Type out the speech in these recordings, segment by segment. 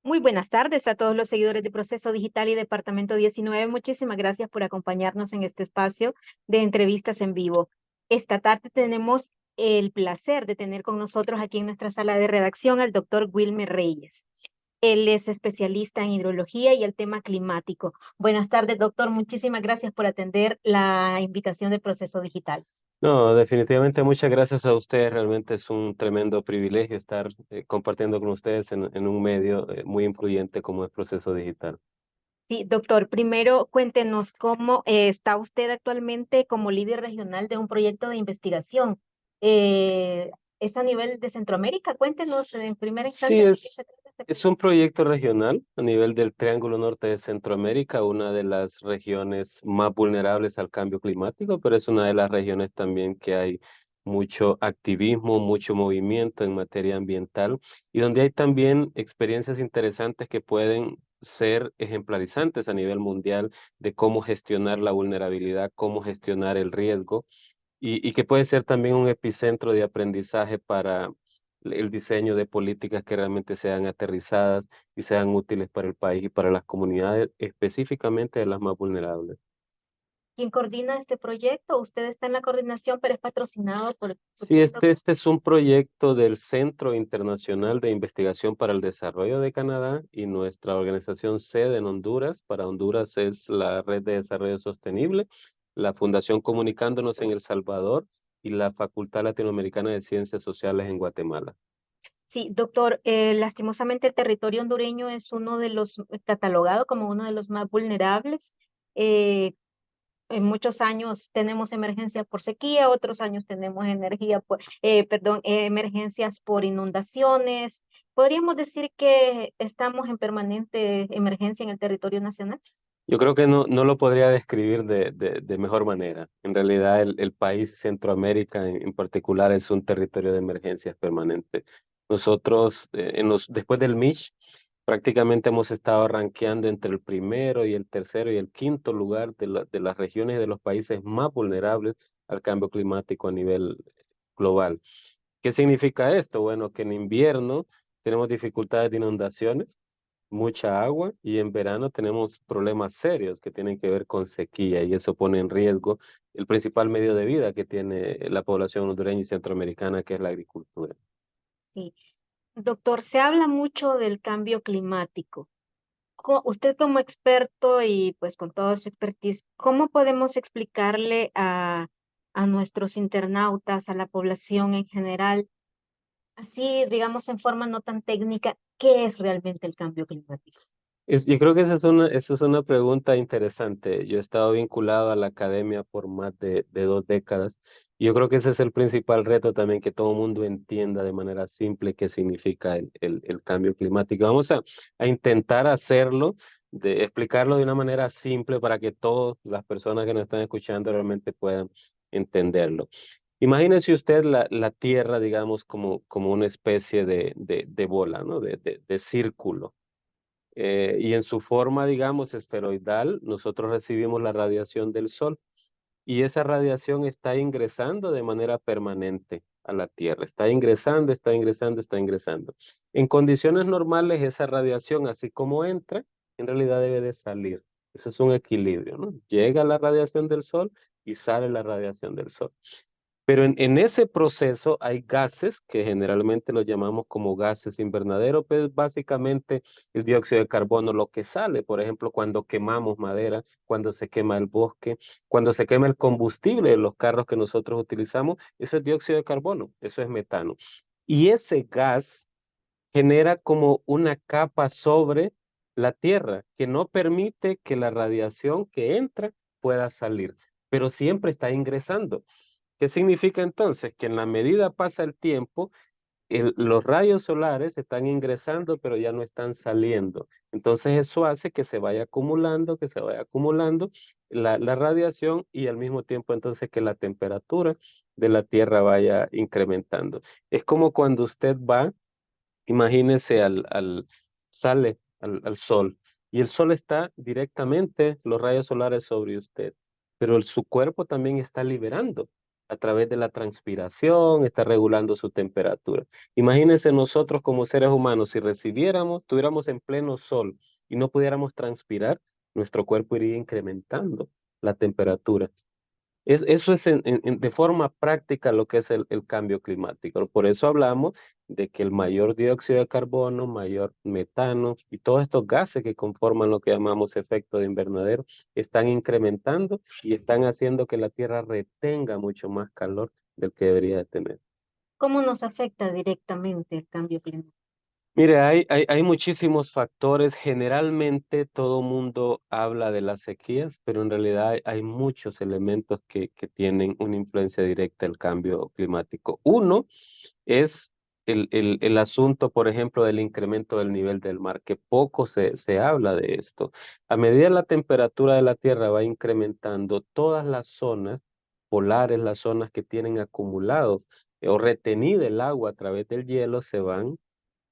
Muy buenas tardes a todos los seguidores de Proceso Digital y Departamento 19. Muchísimas gracias por acompañarnos en este espacio de entrevistas en vivo. Esta tarde tenemos el placer de tener con nosotros aquí en nuestra sala de redacción al doctor Wilmer Reyes. Él es especialista en hidrología y el tema climático. Buenas tardes, doctor. Muchísimas gracias por atender la invitación de Proceso Digital. No, definitivamente muchas gracias a ustedes. Realmente es un tremendo privilegio estar compartiendo con ustedes en un medio muy influyente como es Proceso Digital. Sí, doctor, primero cuéntenos cómo está usted actualmente como líder regional de un proyecto de investigación. Eh, ¿Es a nivel de Centroamérica? Cuéntenos en primera Sí, instancia de qué se trata este es proyecto. un proyecto regional a nivel del Triángulo Norte de Centroamérica, una de las regiones más vulnerables al cambio climático, pero es una de las regiones también que hay mucho activismo, mucho movimiento en materia ambiental y donde hay también experiencias interesantes que pueden ser ejemplarizantes a nivel mundial de cómo gestionar la vulnerabilidad, cómo gestionar el riesgo y que puede ser también un epicentro de aprendizaje para el diseño de políticas que realmente sean aterrizadas y sean útiles para el país y para las comunidades, específicamente de las más vulnerables. ¿Quién coordina este proyecto? Usted está en la coordinación, pero es patrocinado por Sí, quién, este, doctor. este es un proyecto del Centro Internacional de Investigación para el Desarrollo de Canadá y nuestra organización sede en Honduras. Para Honduras es la Red de Desarrollo Sostenible, la Fundación Comunicándonos en El Salvador y la Facultad Latinoamericana de Ciencias Sociales en Guatemala. Sí, doctor, lastimosamente el territorio hondureño es uno de los catalogado como uno de los más vulnerables. Eh, en muchos años tenemos emergencias por sequía, otros años tenemos emergencias por inundaciones. ¿Podríamos decir que estamos en permanente emergencia en el territorio nacional? Yo creo que no lo podría describir de mejor manera. En realidad, el país Centroamérica en particular es un territorio de emergencias permanente. Nosotros, después del Mitch, prácticamente hemos estado rankeando entre el primero y el tercero y el quinto lugar de las regiones de los países más vulnerables al cambio climático a nivel global. ¿Qué significa esto? Bueno, que en invierno tenemos dificultades de inundaciones, mucha agua y en verano tenemos problemas serios que tienen que ver con sequía y eso pone en riesgo el principal medio de vida que tiene la población hondureña y centroamericana, que es la agricultura. Sí. Doctor, se habla mucho del cambio climático. Usted como experto y pues con toda su expertise, ¿cómo podemos explicarle a nuestros internautas, a la población en general, así digamos en forma no tan técnica, qué es realmente el cambio climático? Yo creo que esa es una pregunta interesante. Yo he estado vinculado a la academia por más de 2 décadas y yo creo que ese es el principal reto también, que todo el mundo entienda de manera simple qué significa el cambio climático. Vamos a intentar hacerlo, de explicarlo de una manera simple para que todas las personas que nos están escuchando realmente puedan entenderlo. Imagínese usted la Tierra, digamos, como una especie de bola, ¿no? De círculo y en su forma, digamos, esferoidal, nosotros recibimos la radiación del Sol y esa radiación está ingresando de manera permanente a la Tierra. Está ingresando, está ingresando, está ingresando. En condiciones normales, esa radiación, así como entra, en realidad debe de salir. Eso es un equilibrio, ¿no? Llega la radiación del Sol y sale la radiación del Sol. Pero en ese proceso hay gases que generalmente los llamamos como gases invernaderos, pero es básicamente el dióxido de carbono lo que sale, por ejemplo, cuando quemamos madera, cuando se quema el bosque, cuando se quema el combustible de los carros que nosotros utilizamos, eso es dióxido de carbono, eso es metano. Y ese gas genera como una capa sobre la Tierra que no permite que la radiación que entra pueda salir, pero siempre está ingresando. ¿Qué significa entonces? Que en la medida pasa el tiempo, los rayos solares están ingresando, pero ya no están saliendo. Entonces eso hace que se vaya acumulando la radiación y al mismo tiempo entonces que la temperatura de la Tierra vaya incrementando. Es como cuando usted va, imagínese sale al sol y el sol está directamente, los rayos solares sobre usted, pero su cuerpo también está liberando. a través de la transpiración, está regulando su temperatura. Imagínense nosotros como seres humanos, si estuviéramos en pleno sol y no pudiéramos transpirar, nuestro cuerpo iría incrementando la temperatura. Eso es de forma práctica lo que es el cambio climático. Por eso hablamos de que el mayor dióxido de carbono, mayor metano y todos estos gases que conforman lo que llamamos efecto de invernadero están incrementando y están haciendo que la Tierra retenga mucho más calor del que debería de tener. ¿Cómo nos afecta directamente el cambio climático? Mire, hay muchísimos factores. Generalmente todo mundo habla de las sequías, pero en realidad hay muchos elementos que tienen una influencia directa el cambio climático. Uno es el asunto, por ejemplo, del incremento del nivel del mar, que poco se habla de esto. A medida la temperatura de la Tierra va incrementando, todas las zonas polares, las zonas que tienen acumulado o retenido el agua a través del hielo, se van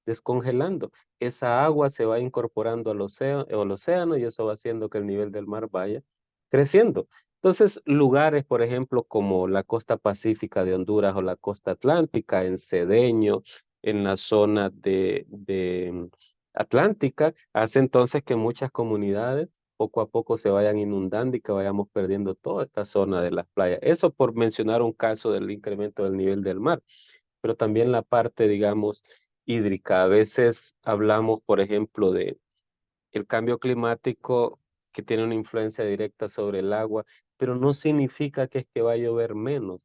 descongelando. Esa agua se va incorporando al océano y eso va haciendo que el nivel del mar vaya creciendo. Entonces, lugares, por ejemplo, como la costa pacífica de Honduras o la costa atlántica, en Cedeño, en la zona de Atlántica, hace entonces que muchas comunidades poco a poco se vayan inundando y que vayamos perdiendo toda esta zona de las playas. Eso por mencionar un caso del incremento del nivel del mar, pero también la parte, digamos, hídrica. A veces hablamos, por ejemplo, de el cambio climático que tiene una influencia directa sobre el agua, pero no significa que es que va a llover menos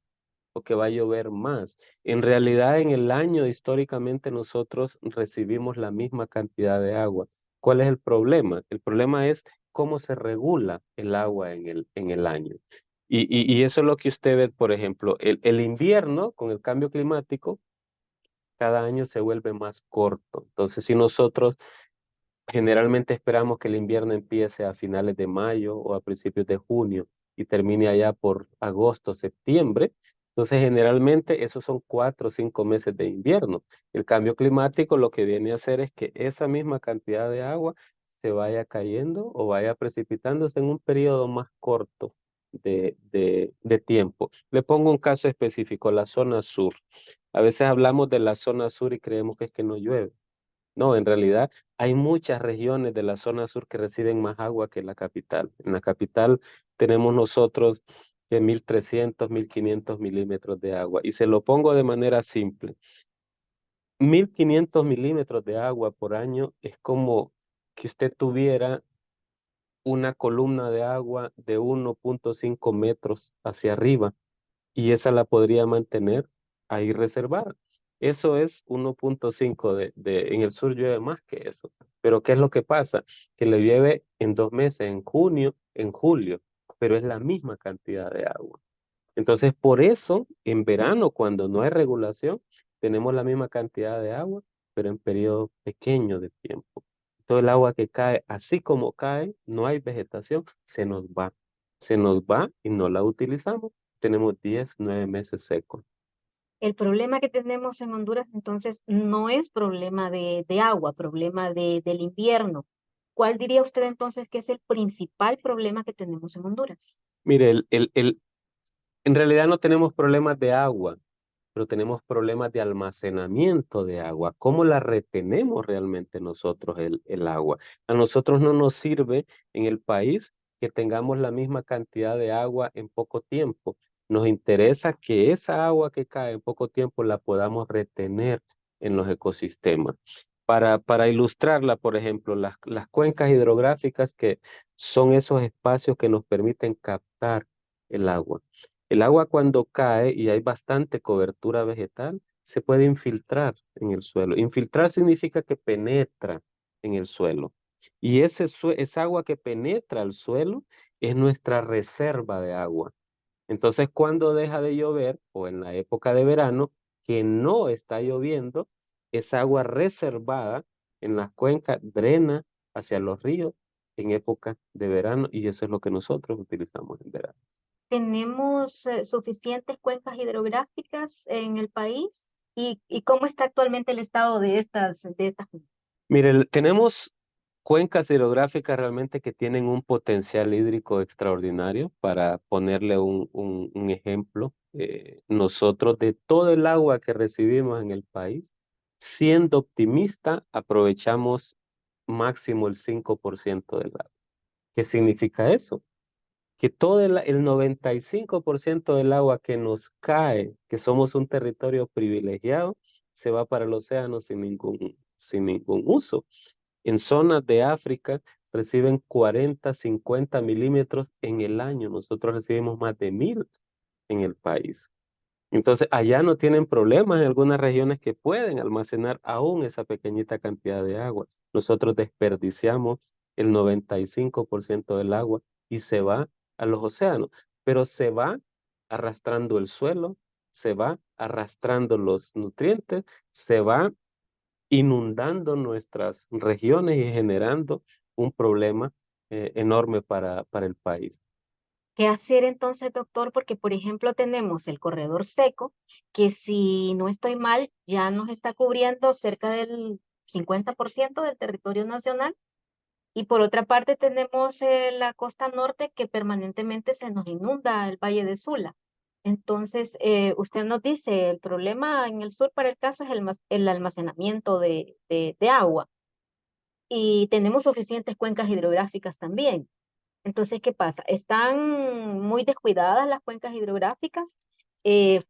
o que va a llover más. En realidad, en el año, históricamente, nosotros recibimos la misma cantidad de agua. ¿Cuál es el problema? El problema es cómo se regula el agua en el año. Y eso es lo que usted ve, por ejemplo, el invierno con el cambio climático cada año se vuelve más corto. Entonces, si nosotros generalmente esperamos que el invierno empiece a finales de mayo o a principios de junio y termine allá por agosto, septiembre, entonces generalmente esos son 4 o 5 meses de invierno. El cambio climático lo que viene a hacer es que esa misma cantidad de agua se vaya cayendo o vaya precipitándose en un periodo más corto de tiempo. Le pongo un caso específico, la zona sur. A veces hablamos de la zona sur y creemos que es que no llueve. No, en realidad hay muchas regiones de la zona sur que reciben más agua que la capital. En la capital tenemos nosotros que 1.300, 1.500 milímetros de agua. Y se lo pongo de manera simple. 1.500 milímetros de agua por año es como que usted tuviera una columna de agua de 1,5 metros hacia arriba y esa la podría mantener ahí reservada. Eso es 1,5 en el sur llueve más que eso. Pero ¿qué es lo que pasa? Que le llueve en 2 meses, en junio, en julio, pero es la misma cantidad de agua. Entonces, por eso, en verano, cuando no hay regulación, tenemos la misma cantidad de agua, pero en periodos pequeños de tiempo. Todo el agua que cae, así como cae, no hay vegetación, se nos va. Se nos va y no la utilizamos. Tenemos 10, 9 meses secos. El problema que tenemos en Honduras entonces no es problema de agua, problema del invierno. ¿Cuál diría usted entonces que es el principal problema que tenemos en Honduras? Mire, en realidad no tenemos problemas de agua, pero tenemos problemas de almacenamiento de agua. ¿Cómo la retenemos realmente nosotros el agua? A nosotros no nos sirve en el país que tengamos la misma cantidad de agua en poco tiempo. Nos interesa que esa agua que cae en poco tiempo la podamos retener en los ecosistemas. Para ilustrarla, por ejemplo, las cuencas hidrográficas que son esos espacios que nos permiten captar el agua. El agua cuando cae y hay bastante cobertura vegetal, se puede infiltrar en el suelo. Infiltrar significa que penetra en el suelo. Y esa agua que penetra al suelo es nuestra reserva de agua. Entonces, cuando deja de llover o en la época de verano, que no está lloviendo, esa agua reservada en las cuencas drena hacia los ríos en época de verano y eso es lo que nosotros utilizamos en verano. ¿Tenemos suficientes cuencas hidrográficas en el país? ¿Y cómo está actualmente el estado de estas cuencas? Mire, tenemos cuencas hidrográficas realmente que tienen un potencial hídrico extraordinario. Para ponerle un ejemplo, nosotros de todo el agua que recibimos en el país, siendo optimista, aprovechamos máximo el 5% del agua. ¿Qué significa eso? Que todo el 95% del agua que nos cae, que somos un territorio privilegiado, se va para el océano sin ningún uso. En zonas de África reciben 40, 50 milímetros en el año. Nosotros recibimos más de 1000 en el país. Entonces, allá no tienen problemas en algunas regiones que pueden almacenar aún esa pequeñita cantidad de agua. Nosotros desperdiciamos el 95% del agua y se va a los océanos, pero se va arrastrando el suelo, se va arrastrando los nutrientes, se va inundando nuestras regiones y generando un problema enorme para el país. ¿Qué hacer entonces, doctor? Porque, por ejemplo, tenemos el corredor seco, que si no estoy mal, ya nos está cubriendo cerca del 50% del territorio nacional. Y por otra parte tenemos la costa norte que permanentemente se nos inunda el Valle de Sula. Entonces, usted nos dice, el problema en el sur para el caso es el almacenamiento de agua y tenemos suficientes cuencas hidrográficas también. Entonces, ¿qué pasa? Están muy descuidadas las cuencas hidrográficas,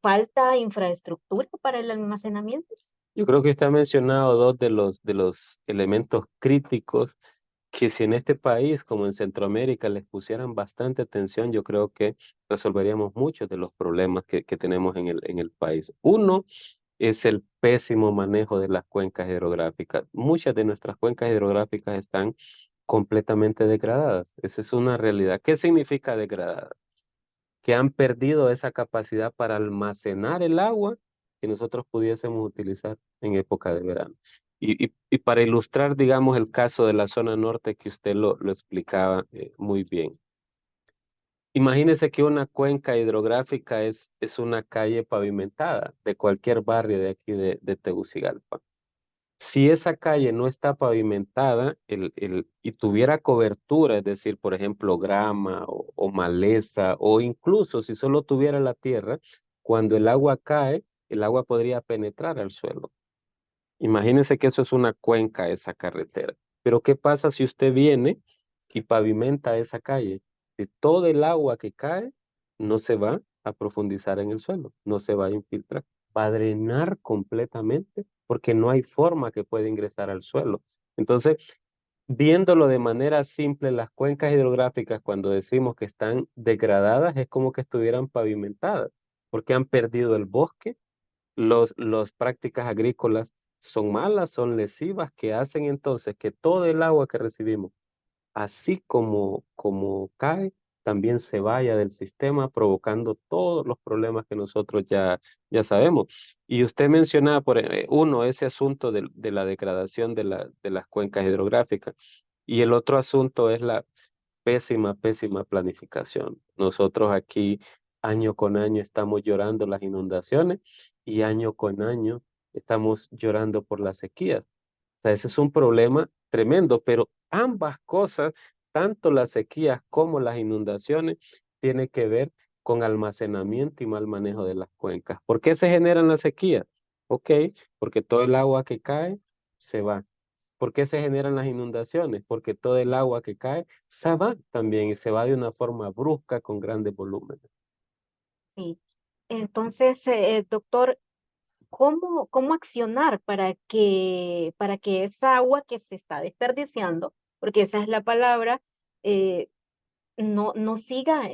falta infraestructura para el almacenamiento. Yo creo que usted ha mencionado dos de los elementos críticos que, si en este país como en Centroamérica les pusieran bastante atención, yo creo que resolveríamos muchos de los problemas que tenemos en el país. Uno es el pésimo manejo de las cuencas hidrográficas. Muchas de nuestras cuencas hidrográficas están completamente degradadas. Esa es una realidad. ¿Qué significa degradadas? Que han perdido esa capacidad para almacenar el agua que nosotros pudiésemos utilizar en época de verano. Y para ilustrar, digamos, el caso de la zona norte que usted lo explicaba muy bien. Imagínese que una cuenca hidrográfica es una calle pavimentada de cualquier barrio de aquí de Tegucigalpa. Si esa calle no está pavimentada y tuviera cobertura, es decir, por ejemplo, grama o maleza, o incluso si solo tuviera la tierra, cuando el agua cae, el agua podría penetrar al suelo. Imagínese que eso es una cuenca, esa carretera. Pero ¿qué pasa si usted viene y pavimenta esa calle? Si todo el agua que cae no se va a profundizar en el suelo, no se va a infiltrar, va a drenar completamente porque no hay forma que pueda ingresar al suelo. Entonces, viéndolo de manera simple, las cuencas hidrográficas, cuando decimos que están degradadas, es como que estuvieran pavimentadas, porque han perdido el bosque. Las prácticas agrícolas son malas, son lesivas, que hacen entonces que todo el agua que recibimos, así como cae, también se vaya del sistema, provocando todos los problemas que nosotros ya sabemos. Y usted mencionaba, uno, ese asunto de la degradación de las cuencas hidrográficas, y el otro asunto es la pésima, pésima planificación. Nosotros aquí año con año estamos llorando las inundaciones y año con año estamos llorando por las sequías. O sea, ese es un problema tremendo, pero ambas cosas, tanto las sequías como las inundaciones, tienen que ver con almacenamiento y mal manejo de las cuencas. ¿Por qué se generan las sequías? Ok, porque todo el agua que cae se va. ¿Por qué se generan las inundaciones? Porque todo el agua que cae se va también, y se va de una forma brusca con grandes volúmenes. Sí. Entonces, doctor, ¿cómo accionar para que esa agua que se está desperdiciando, porque esa es la palabra, eh, no siga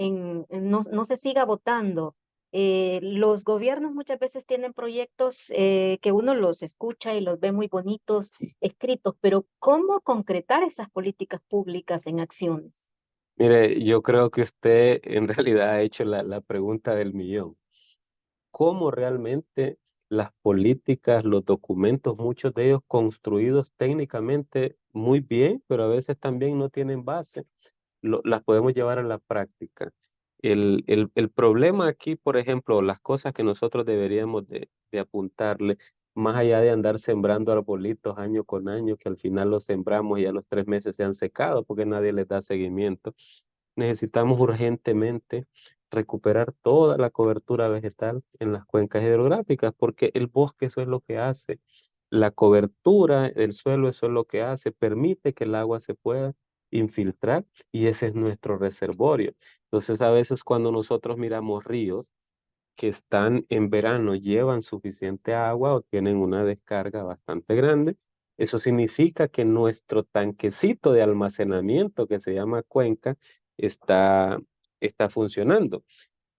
no se siga botando? Los gobiernos muchas veces tienen proyectos que uno los escucha y los ve muy bonitos escritos, pero ¿cómo concretar esas políticas públicas en acciones? Mire, yo creo que usted en realidad ha hecho la pregunta del millón. ¿Cómo realmente las políticas, los documentos, muchos de ellos construidos técnicamente muy bien, pero a veces también no tienen base, las podemos llevar a la práctica? El problema aquí, por ejemplo, las cosas que nosotros deberíamos de apuntarle, más allá de andar sembrando arbolitos año con año, que al final los sembramos y a los 3 meses se han secado porque nadie les da seguimiento. Necesitamos urgentemente recuperar toda la cobertura vegetal en las cuencas hidrográficas, porque el bosque eso es lo que hace. La cobertura del suelo eso es lo que hace, permite que el agua se pueda infiltrar y ese es nuestro reservorio. Entonces, a veces cuando nosotros miramos ríos, que están en verano llevan suficiente agua o tienen una descarga bastante grande. Eso significa que nuestro tanquecito de almacenamiento, que se llama cuenca, está, está funcionando.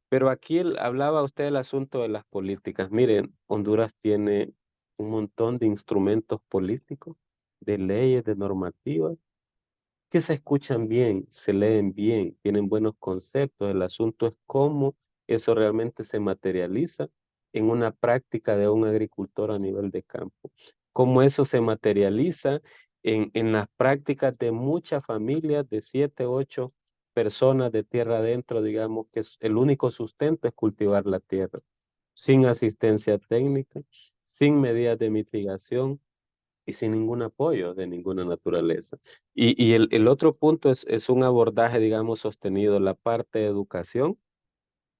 Pero aquí hablaba usted del asunto de las políticas. Miren, Honduras tiene un montón de instrumentos políticos, de leyes, de normativas que se escuchan bien, se leen bien, tienen buenos conceptos. El asunto es cómo eso realmente se materializa en una práctica de un agricultor a nivel de campo. Cómo eso se materializa en las prácticas de muchas familias de 7, 8 personas de tierra adentro, digamos que el único sustento es cultivar la tierra, sin asistencia técnica, sin medidas de mitigación y sin ningún apoyo de ninguna naturaleza. Y el otro punto es un abordaje, digamos, sostenido, la parte de educación,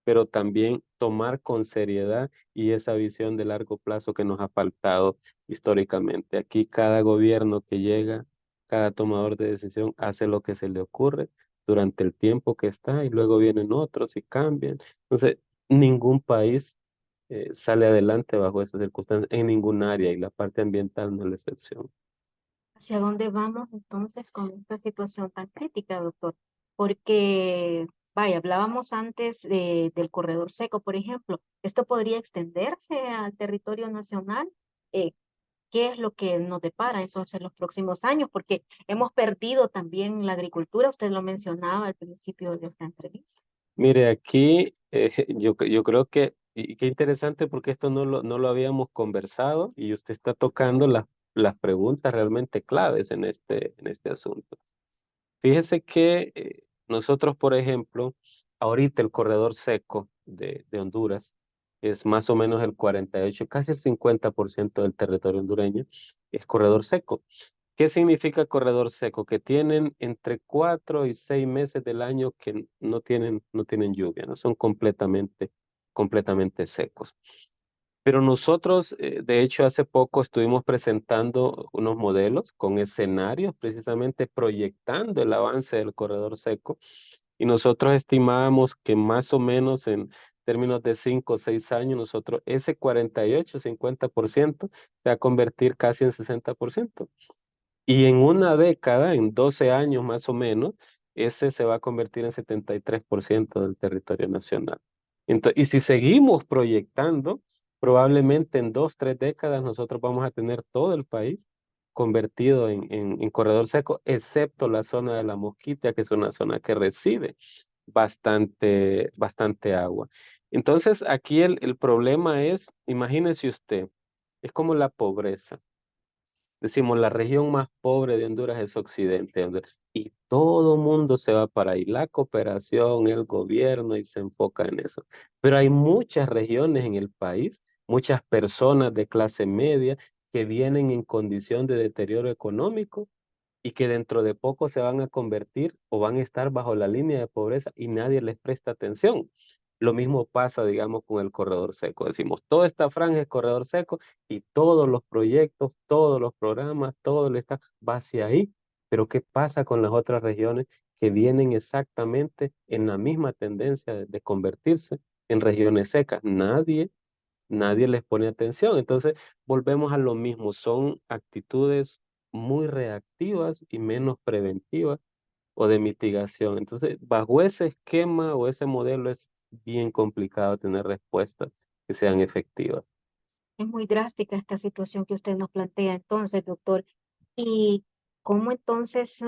pero también tomar con seriedad y esa visión de largo plazo que nos ha faltado históricamente. Aquí cada gobierno que llega, cada tomador de decisión hace lo que se le ocurre durante el tiempo que está y luego vienen otros y cambian. Entonces, ningún país sale adelante bajo esas circunstancias en ningún área y la parte ambiental no es la excepción. ¿Hacia dónde vamos entonces con esta situación tan crítica, doctor? Porque, vaya, hablábamos antes del corredor seco, por ejemplo. ¿Esto podría extenderse al territorio nacional? Eh, ¿Qué es lo que nos depara entonces los próximos años? Porque hemos perdido también la agricultura, usted lo mencionaba al principio de esta entrevista. Mire, aquí yo creo que, y qué interesante porque esto no lo habíamos conversado y usted está tocando las preguntas realmente claves en este asunto. Fíjese que nosotros, por ejemplo, ahorita el corredor seco de Honduras es más o menos el 48, casi el 50% del territorio hondureño es corredor seco. ¿Qué significa corredor seco? Que tienen entre 4 y 6 meses del año que no tienen lluvia, no son completamente secos. Pero nosotros, de hecho, hace poco estuvimos presentando unos modelos con escenarios, precisamente proyectando el avance del corredor seco, y nosotros estimábamos que más o menos en términos de 5 o 6 años, nosotros ese 48, 50% se va a convertir casi en 60%. Y en una década, en 12 años más o menos, ese se va a convertir en 73% del territorio nacional. Y si seguimos proyectando, probablemente en 2, 3 décadas nosotros vamos a tener todo el país convertido en corredor seco, excepto la zona de la Mosquitia, que es una zona que recibe bastante agua. Entonces, aquí el problema es, imagínese usted, es como la pobreza. Decimos, la región más pobre de Honduras es Occidente de Honduras. Y todo mundo se va para ahí, la cooperación, el gobierno, y se enfoca en eso. Pero hay muchas regiones en el país, muchas personas de clase media que vienen en condición de deterioro económico y que dentro de poco se van a convertir o van a estar bajo la línea de pobreza y nadie les presta atención. Lo mismo pasa, digamos, con el corredor seco. Decimos, toda esta franja es corredor seco y todos los proyectos, todos los programas, todo el Estado va hacia ahí. Pero ¿qué pasa con las otras regiones que vienen exactamente en la misma tendencia de convertirse en regiones secas? Nadie les pone atención. Entonces, volvemos a lo mismo, son actitudes muy reactivas y menos preventivas o de mitigación. Entonces, bajo ese esquema o ese modelo es bien complicado tener respuestas que sean efectivas. Es muy drástica esta situación que usted nos plantea entonces, doctor. ¿Y cómo entonces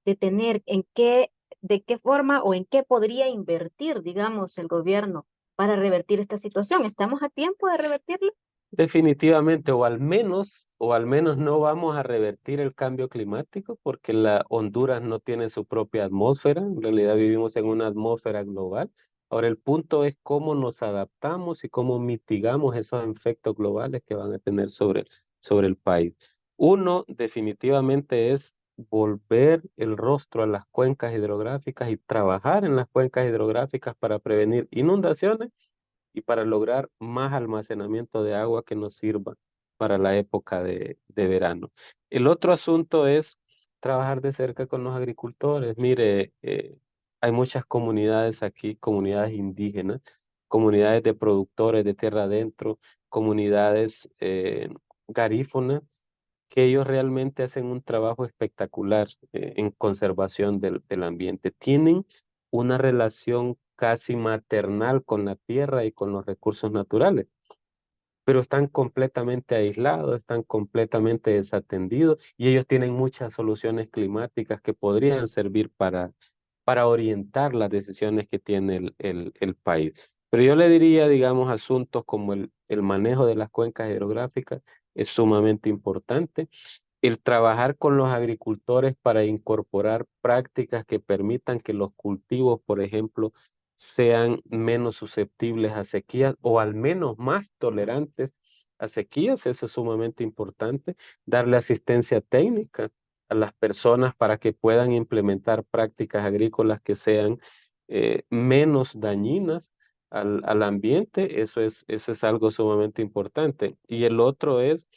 detener, de qué forma o en qué podría invertir, digamos, el gobierno para revertir esta situación? ¿Estamos a tiempo de revertirlo? Definitivamente, o al menos no vamos a revertir el cambio climático porque la Honduras no tiene su propia atmósfera. En realidad vivimos en una atmósfera global. Ahora, el punto es cómo nos adaptamos y cómo mitigamos esos efectos globales que van a tener sobre el país. Uno, definitivamente, es volver el rostro a las cuencas hidrográficas y trabajar en las cuencas hidrográficas para prevenir inundaciones y para lograr más almacenamiento de agua que nos sirva para la época de verano. El otro asunto es trabajar de cerca con los agricultores. Mire, hay muchas comunidades aquí, comunidades indígenas, comunidades de productores de tierra adentro, comunidades garífonas, que ellos realmente hacen un trabajo espectacular en conservación del ambiente. Tienen una relación casi maternal con la tierra y con los recursos naturales, pero están completamente aislados, están completamente desatendidos y ellos tienen muchas soluciones climáticas que podrían servir para orientar las decisiones que tiene el país. Pero yo le diría, digamos, asuntos como el manejo de las cuencas hidrográficas es sumamente importante, el trabajar con los agricultores para incorporar prácticas que permitan que los cultivos, por ejemplo, sean menos susceptibles a sequías o al menos más tolerantes a sequías, eso es sumamente importante. Darle asistencia técnica a las personas para que puedan implementar prácticas agrícolas que sean menos dañinas al ambiente, eso es algo sumamente importante. Y el otro es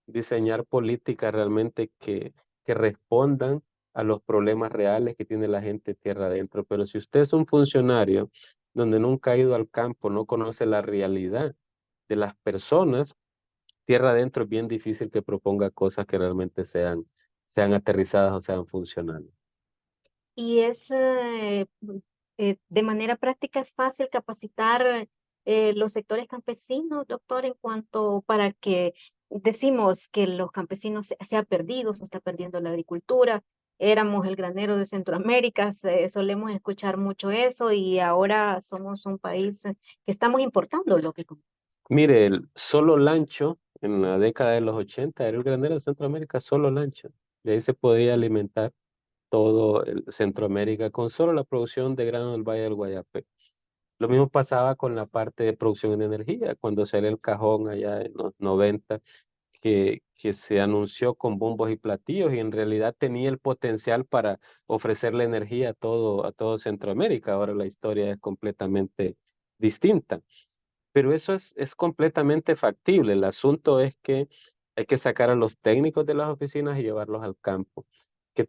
diseñar políticas realmente que respondan a los problemas reales que tiene la gente tierra adentro. Pero si usted es un funcionario donde nunca ha ido al campo, no conoce la realidad de las personas, tierra adentro es bien difícil que proponga cosas que realmente sean aterrizadas o sean funcionales. Y es de manera práctica es fácil capacitar los sectores campesinos, doctor, en cuanto para que decimos que los campesinos se ha perdido, se está perdiendo la agricultura. Éramos el granero de Centroamérica, solemos escuchar mucho eso y ahora somos un país que estamos importando lo que comemos. Mire, el solo Lancho en la década de los 80 era el granero de Centroamérica, solo Lancho. De ahí se podía alimentar todo el Centroamérica con solo la producción de grano del Valle del Guayapé. Lo mismo pasaba con la parte de producción de energía, cuando salió el cajón allá en los 90, que se anunció con bombos y platillos y en realidad tenía el potencial para ofrecerle energía a todo Centroamérica. Ahora la historia es completamente distinta. Pero eso es completamente factible. El asunto es que hay que sacar a los técnicos de las oficinas y llevarlos al campo.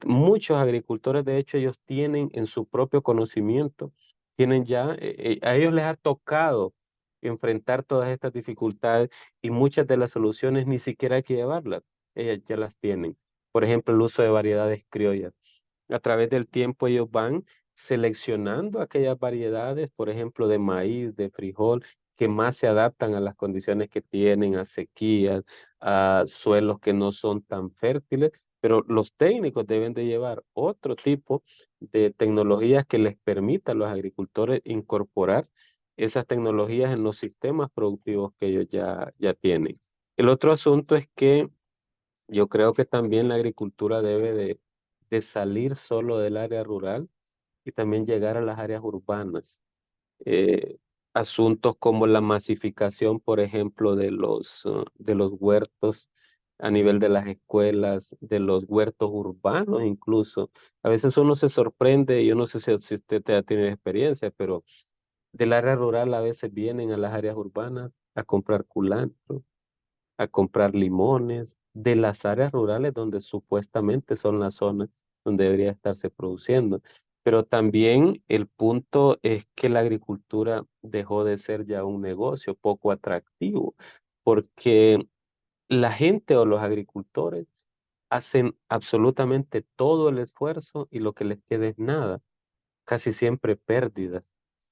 Muchos agricultores, de hecho, ellos tienen en su propio conocimiento, tienen ya, a ellos les ha tocado enfrentar todas estas dificultades y muchas de las soluciones ni siquiera hay que llevarlas, ellas ya las tienen. Por ejemplo, el uso de variedades criollas. A través del tiempo ellos van seleccionando aquellas variedades, por ejemplo, de maíz, de frijol, que más se adaptan a las condiciones que tienen, a sequías, a suelos que no son tan fértiles, pero los técnicos deben de llevar otro tipo de tecnologías que les permita a los agricultores incorporar esas tecnologías en los sistemas productivos que ellos ya tienen. El otro asunto es que yo creo que también la agricultura debe de salir solo del área rural y también llegar a las áreas urbanas. Eh, Asuntos como la masificación, por ejemplo, de los huertos a nivel de las escuelas, de los huertos urbanos incluso. A veces uno se sorprende, yo no sé si usted ha tenido experiencia, pero del área rural a veces vienen a las áreas urbanas a comprar culantro, a comprar limones de las áreas rurales donde supuestamente son las zonas donde debería estarse produciendo. Pero también el punto es que la agricultura dejó de ser ya un negocio poco atractivo, porque la gente o los agricultores hacen absolutamente todo el esfuerzo y lo que les queda es nada, casi siempre pérdidas,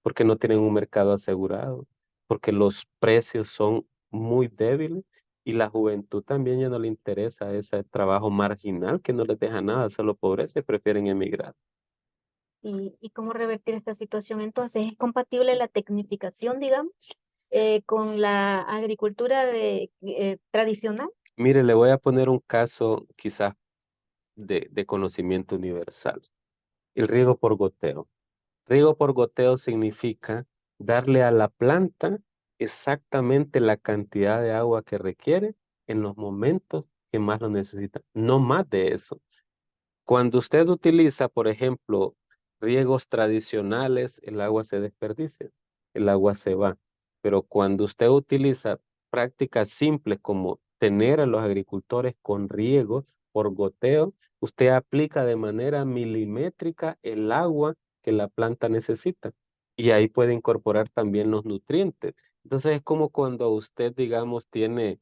porque no tienen un mercado asegurado, porque los precios son muy débiles y la juventud también ya no le interesa ese trabajo marginal que no les deja nada, solo pobreza y prefieren emigrar. Y cómo revertir esta situación. Entonces, ¿es compatible la tecnificación, digamos, con la agricultura tradicional? Mire, le voy a poner un caso quizás de conocimiento universal. El riego por goteo. Riego por goteo significa darle a la planta exactamente la cantidad de agua que requiere en los momentos que más lo necesita, no más de eso. Cuando usted utiliza, por ejemplo, riegos tradicionales, el agua se desperdicia, el agua se va. Pero cuando usted utiliza prácticas simples como tener a los agricultores con riego por goteo, usted aplica de manera milimétrica el agua que la planta necesita. Y ahí puede incorporar también los nutrientes. Entonces es como cuando usted, digamos, tiene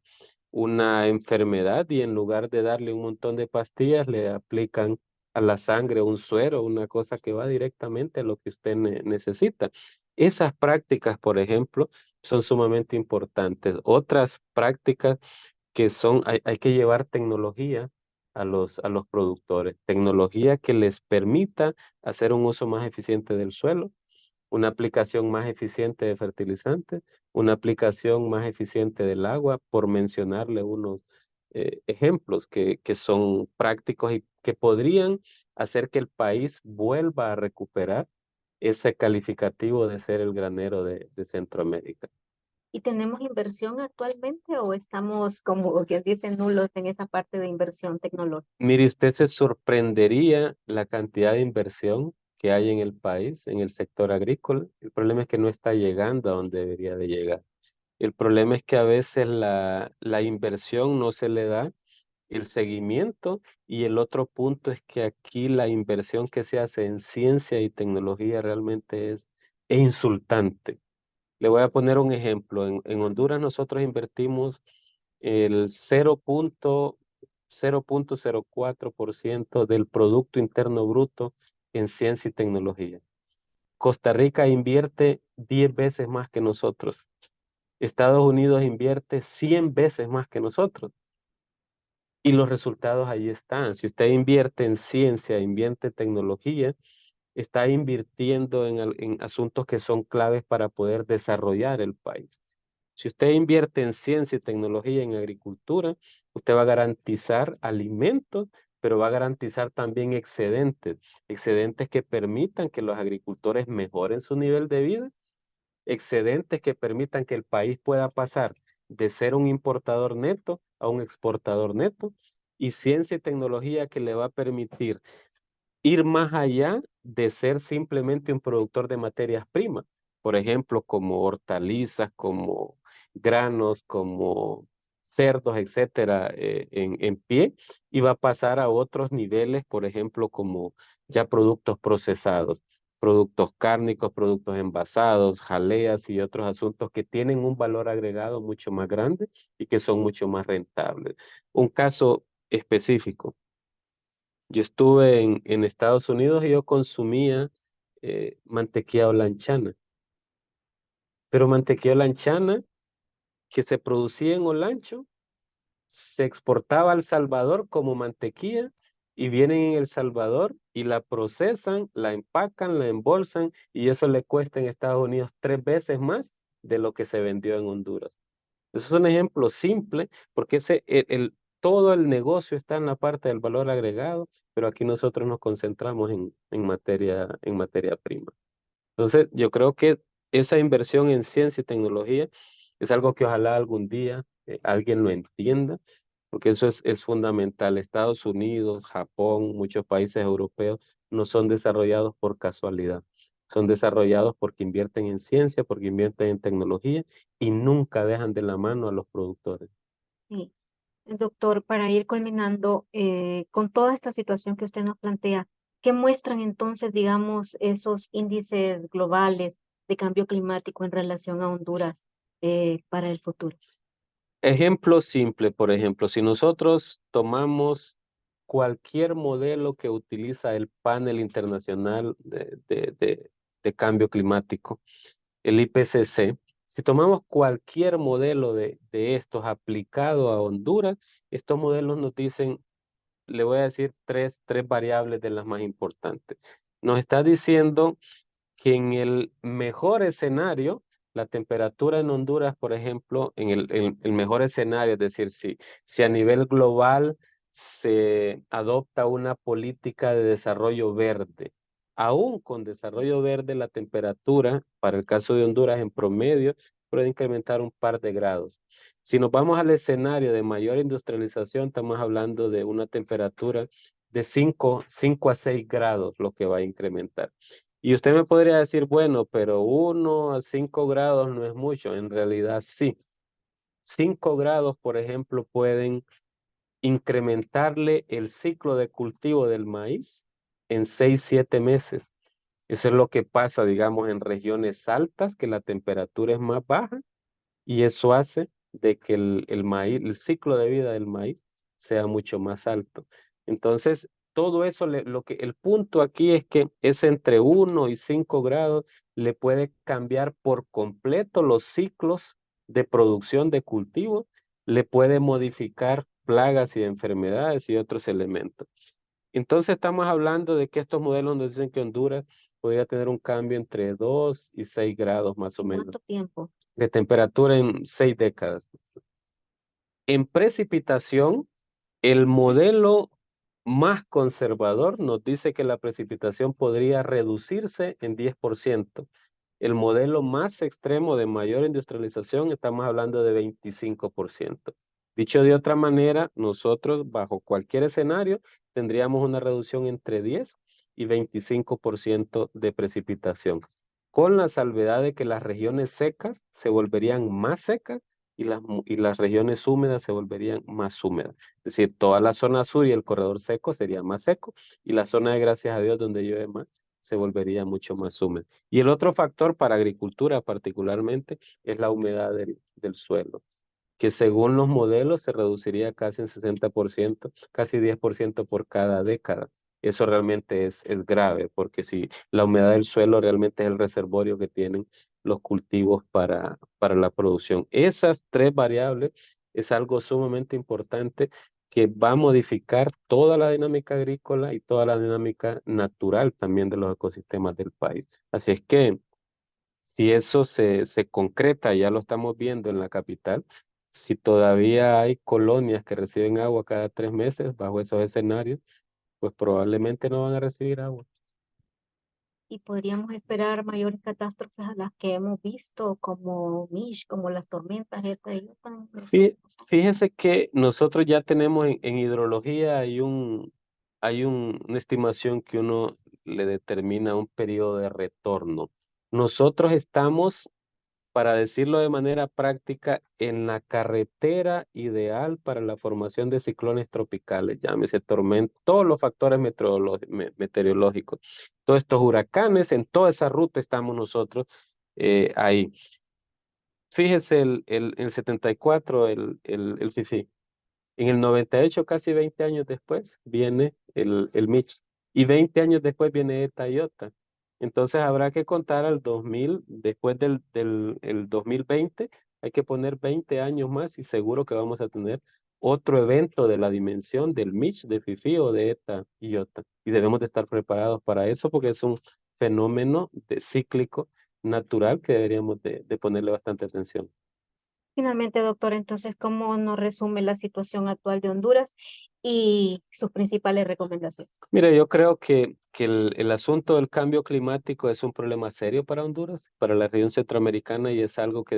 una enfermedad y en lugar de darle un montón de pastillas, le aplican a la sangre un suero, una cosa que va directamente a lo que usted necesita. Esas prácticas, por ejemplo, son sumamente importantes. Otras prácticas que son, hay que llevar tecnología a los productores, tecnología que les permita hacer un uso más eficiente del suelo, una aplicación más eficiente de fertilizantes, una aplicación más eficiente del agua, por mencionarle unos ejemplos que son prácticos y que podrían hacer que el país vuelva a recuperar ese calificativo de ser el granero de Centroamérica. ¿Y tenemos inversión actualmente o estamos, como que dicen, nulos en esa parte de inversión tecnológica? Mire, usted se sorprendería la cantidad de inversión que hay en el país, en el sector agrícola. El problema es que no está llegando a donde debería de llegar. El problema es que a veces la inversión no se le da el seguimiento y el otro punto es que aquí la inversión que se hace en ciencia y tecnología realmente es insultante. Le voy a poner un ejemplo. En Honduras nosotros invertimos el 0.04% del Producto Interno Bruto en ciencia y tecnología. Costa Rica invierte 10 veces más que nosotros. Estados Unidos invierte 100 veces más que nosotros. Y los resultados ahí están. Si usted invierte en ciencia, invierte en tecnología, está invirtiendo en asuntos que son claves para poder desarrollar el país. Si usted invierte en ciencia y tecnología en agricultura, usted va a garantizar alimentos, pero va a garantizar también excedentes, excedentes que permitan que los agricultores mejoren su nivel de vida, excedentes que permitan que el país pueda pasar de ser un importador neto a un exportador neto, y ciencia y tecnología que le va a permitir ir más allá de ser simplemente un productor de materias primas, por ejemplo, como hortalizas, como granos, como cerdos, etcétera, en pie, y va a pasar a otros niveles, por ejemplo, como ya productos procesados, productos cárnicos, productos envasados, jaleas y otros asuntos que tienen un valor agregado mucho más grande y que son mucho más rentables. Un caso específico. Yo estuve en Estados Unidos y yo consumía mantequilla olanchana, pero mantequilla olanchana que se producía en Olancho, se exportaba a El Salvador como mantequilla y vienen en El Salvador y la procesan, la empacan, la embolsan y eso le cuesta en Estados Unidos 3 veces más de lo que se vendió en Honduras. Eso es un ejemplo simple, porque todo el negocio está en la parte del valor agregado, pero aquí nosotros nos concentramos en materia prima. Entonces, yo creo que esa inversión en ciencia y tecnología es algo que ojalá algún día alguien lo entienda, porque eso es fundamental. Estados Unidos, Japón, muchos países europeos no son desarrollados por casualidad. Son desarrollados porque invierten en ciencia, porque invierten en tecnología y nunca dejan de la mano a los productores. Sí. Doctor, para ir culminando, con toda esta situación que usted nos plantea, ¿qué muestran entonces, digamos, esos índices globales de cambio climático en relación a Honduras para el futuro? Ejemplo simple, por ejemplo, si nosotros tomamos cualquier modelo que utiliza el panel internacional de cambio climático, el IPCC, si tomamos cualquier modelo de estos aplicado a Honduras, estos modelos nos dicen, le voy a decir tres variables de las más importantes. Nos está diciendo que en el mejor escenario, la temperatura en Honduras, por ejemplo, en el mejor escenario, es decir, si a nivel global se adopta una política de desarrollo verde, Aún con desarrollo verde, la temperatura, para el caso de Honduras, en promedio, puede incrementar un par de grados. Si nos vamos al escenario de mayor industrialización, estamos hablando de una temperatura de 5 a 6 grados, lo que va a incrementar. Y usted me podría decir, bueno, pero 1 a 5 grados no es mucho. En realidad sí. 5 grados, por ejemplo, pueden incrementarle el ciclo de cultivo del maíz en 6, 7 meses. Eso es lo que pasa, digamos, en regiones altas, que la temperatura es más baja y eso hace de que el maíz, el ciclo de vida del maíz sea mucho más alto. Entonces, todo eso, el punto aquí es que es entre 1 y 5 grados, le puede cambiar por completo los ciclos de producción de cultivo, le puede modificar plagas y enfermedades y otros elementos. Entonces estamos hablando de que estos modelos nos dicen que Honduras podría tener un cambio entre 2 y 6 grados más o menos ¿Cuánto tiempo? de temperatura en 6 décadas. En precipitación, el modelo más conservador nos dice que la precipitación podría reducirse en 10%. El modelo más extremo de mayor industrialización, estamos hablando de 25%. Dicho de otra manera, nosotros bajo cualquier escenario tendríamos una reducción entre 10 y 25% de precipitación, con la salvedad de que las regiones secas se volverían más secas y las regiones húmedas se volverían más húmedas. Es decir, toda la zona sur y el corredor seco sería más seco y la zona de gracias a Dios donde llueve más se volvería mucho más húmeda. Y el otro factor para agricultura particularmente es la humedad del suelo, que según los modelos se reduciría casi en 60%, casi 10% por cada década. Eso realmente es grave, porque si la humedad del suelo realmente es el reservorio que tienen los cultivos para la producción. Esas tres variables es algo sumamente importante que va a modificar toda la dinámica agrícola y toda la dinámica natural también de los ecosistemas del país. Así es que si eso se concreta, ya lo estamos viendo en la capital, si todavía hay colonias que reciben agua cada 3 meses bajo esos escenarios, pues probablemente no van a recibir agua. Y podríamos esperar mayores catástrofes a las que hemos visto, como Mish, como las tormentas esta y otra. Fíjese que nosotros ya tenemos en hidrología una estimación que uno le determina un periodo de retorno. Nosotros estamos, para decirlo de manera práctica, en la carretera ideal para la formación de ciclones tropicales, llámese tormenta, todos los factores meteorológicos, todos estos huracanes, en toda esa ruta estamos nosotros ahí. Fíjese el 74, el FIFI. En el 98, casi 20 años después, viene el Mitch. Y 20 años después viene ETA y OTA. Entonces habrá que contar al 2000, después el 2020, hay que poner 20 años más y seguro que vamos a tener otro evento de la dimensión del Mitch, de FIFI o de ETA y OTA. Y debemos de estar preparados para eso porque es un fenómeno cíclico natural que deberíamos de ponerle bastante atención. Finalmente, doctor, entonces, ¿cómo nos resume la situación actual de Honduras y sus principales recomendaciones? Mira, yo creo que el asunto del cambio climático es un problema serio para Honduras, para la región centroamericana y es algo que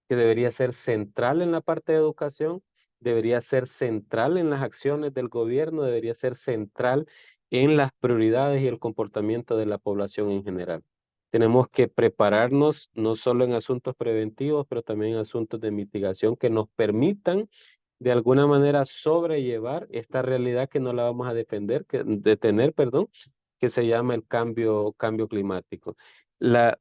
que debería ser central en la parte de educación, debería ser central en las acciones del gobierno, debería ser central en las prioridades y el comportamiento de la población en general. Tenemos que prepararnos no solo en asuntos preventivos, pero también en asuntos de mitigación que nos permitan de alguna manera sobrellevar esta realidad que no la vamos a detener, perdón, que se llama el cambio climático.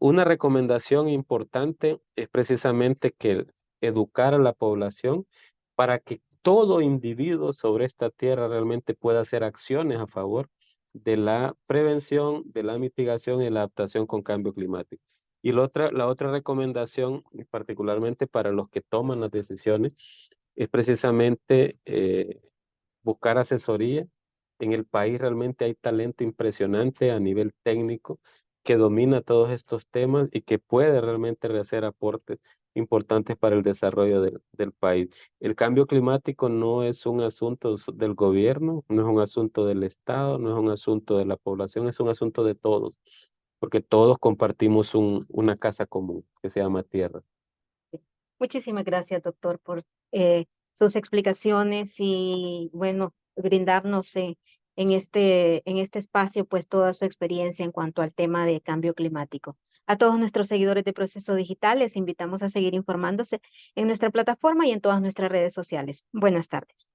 Una recomendación importante es precisamente que educar a la población para que todo individuo sobre esta tierra realmente pueda hacer acciones a favor de la prevención, de la mitigación y la adaptación con cambio climático. Y la otra recomendación, particularmente para los que toman las decisiones, es precisamente buscar asesoría. En el país realmente hay talento impresionante a nivel técnico que domina todos estos temas y que puede realmente hacer aportes importantes para el desarrollo del país. El cambio climático no es un asunto del gobierno, no es un asunto del Estado, no es un asunto de la población, es un asunto de todos, porque todos compartimos una casa común que se llama tierra. Muchísimas gracias, doctor, por sus explicaciones y, bueno, brindarnos en este espacio, pues, toda su experiencia en cuanto al tema de cambio climático. A todos nuestros seguidores de Proceso Digital, les invitamos a seguir informándose en nuestra plataforma y en todas nuestras redes sociales. Buenas tardes.